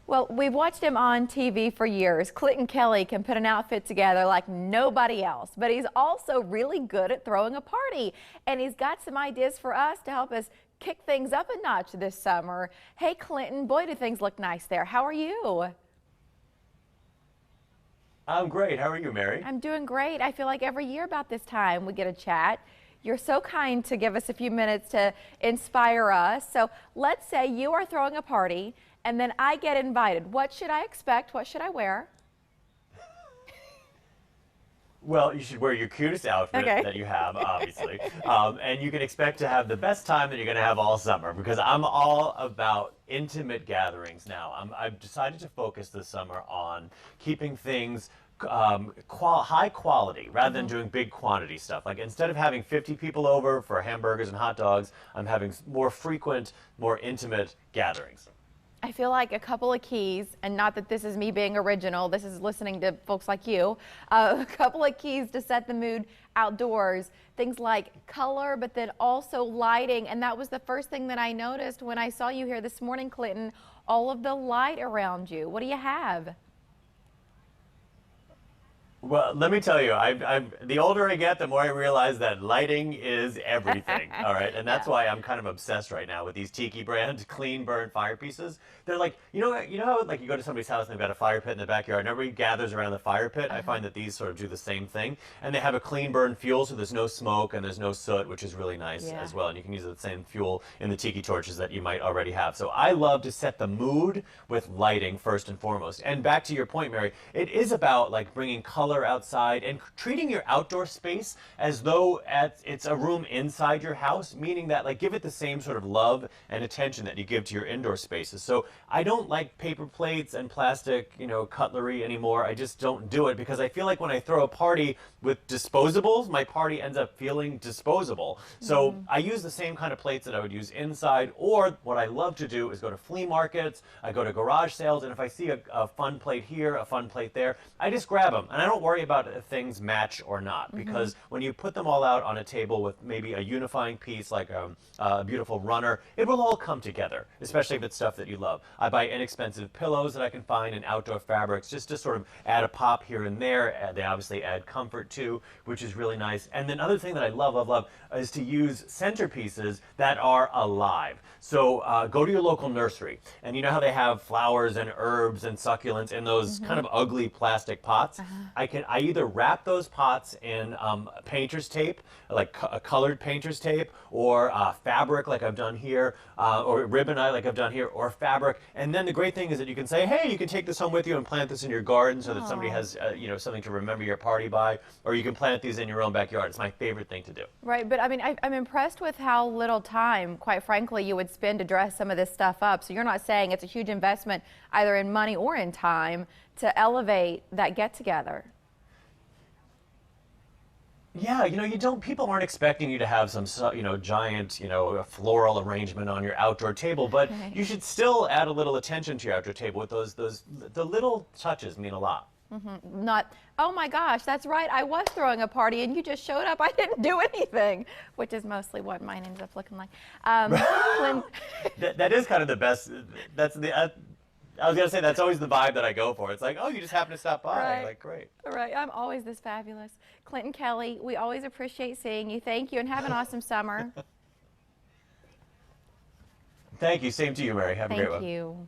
Well, we've watched him on TV for years. Clinton Kelly can put an outfit together like nobody else, but he's also really good at throwing a party. And he's got some ideas for us to help us kick things up a notch this summer. Hey, Clinton, boy, do things look nice there. How are you? I'm great. How are you, Mary? I'm doing great. I feel like every year about this time we get a chat. You're so kind to give us a few minutes to inspire us. So let's say you are throwing a party and then I get invited. What should I expect? What should I wear? Well, you should wear your cutest outfit that you have, obviously. And you can expect to have the best time that you're going to have all summer, because I'm all about intimate gatherings now. I've decided to focus this summer on keeping things high quality rather than doing big quantity stuff. Like, instead of having 50 people over for hamburgers and hot dogs, I'm having more frequent, more intimate gatherings. I feel like a couple of keys, and not that this is me being original, this is listening to folks like you, a couple of keys to set the mood outdoors. Things like color, but then also lighting. And that was the first thing that I noticed when I saw you here this morning, Clinton, all of the light around you. What do you have? Well, let me tell you, the older I get, the more I realize that lighting is everything, all right? And that's why I'm kind of obsessed right now with these Tiki brand clean burn fire pieces. They're like, you know how like you go to somebody's house and they've got a fire pit in the backyard and everybody gathers around the fire pit? I find that these sort of do the same thing. And they have a clean burn fuel, so there's no smoke and there's no soot, which is really nice as well. And you can use the same fuel in the Tiki torches that you might already have. So I love to set the mood with lighting first and foremost. And back to your point, Mary, it is about like bringing color outside and treating your outdoor space as though it's a room inside your house, meaning that, like, give it the same sort of love and attention that you give to your indoor spaces. So I don't like paper plates and plastic, cutlery anymore. I just don't do it, because I feel like when I throw a party with disposables, my party ends up feeling disposable. So I use the same kind of plates that I would use inside, or what I love to do is go to flea markets, I go to garage sales, and if I see a fun plate here, a fun plate there, I just grab them. And I don't worry about if things match or not, because when you put them all out on a table with maybe a unifying piece like a beautiful runner, it will all come together, especially if it's stuff that you love. I buy inexpensive pillows that I can find in outdoor fabrics just to sort of add a pop here and there. They obviously add comfort too, which is really nice. And then other thing that I love is to use centerpieces that are alive. So go to your local nursery, and you know how they have flowers and herbs and succulents in those kind of ugly plastic pots? I either wrap those pots in painter's tape, like a colored painter's tape, or fabric like I've done here, or ribbon like I've done here, or fabric. And then the great thing is that you can say, hey, you can take this home with you and plant this in your garden so that somebody has something to remember your party by, or you can plant these in your own backyard. It's my favorite thing to do. Right, but I mean, I'm impressed with how little time, quite frankly, you would spend to dress some of this stuff up. So you're not saying it's a huge investment either in money or in time to elevate that get-together. Yeah, people aren't expecting you to have some, giant, floral arrangement on your outdoor table, but you should still add a little attention to your outdoor table with the little touches mean a lot. Not, oh my gosh, that's right, I was throwing a party and you just showed up, I didn't do anything, which is mostly what mine ends up looking like. That is kind of the best. I was going to say, that's always the vibe that I go for. It's like, oh, you just happen to stop by. Right. Like, great. Right. I'm always this fabulous. Clinton Kelly, we always appreciate seeing you. Thank you, and have an awesome summer. Thank you. Same to you, Mary. Have a great one. Thank you.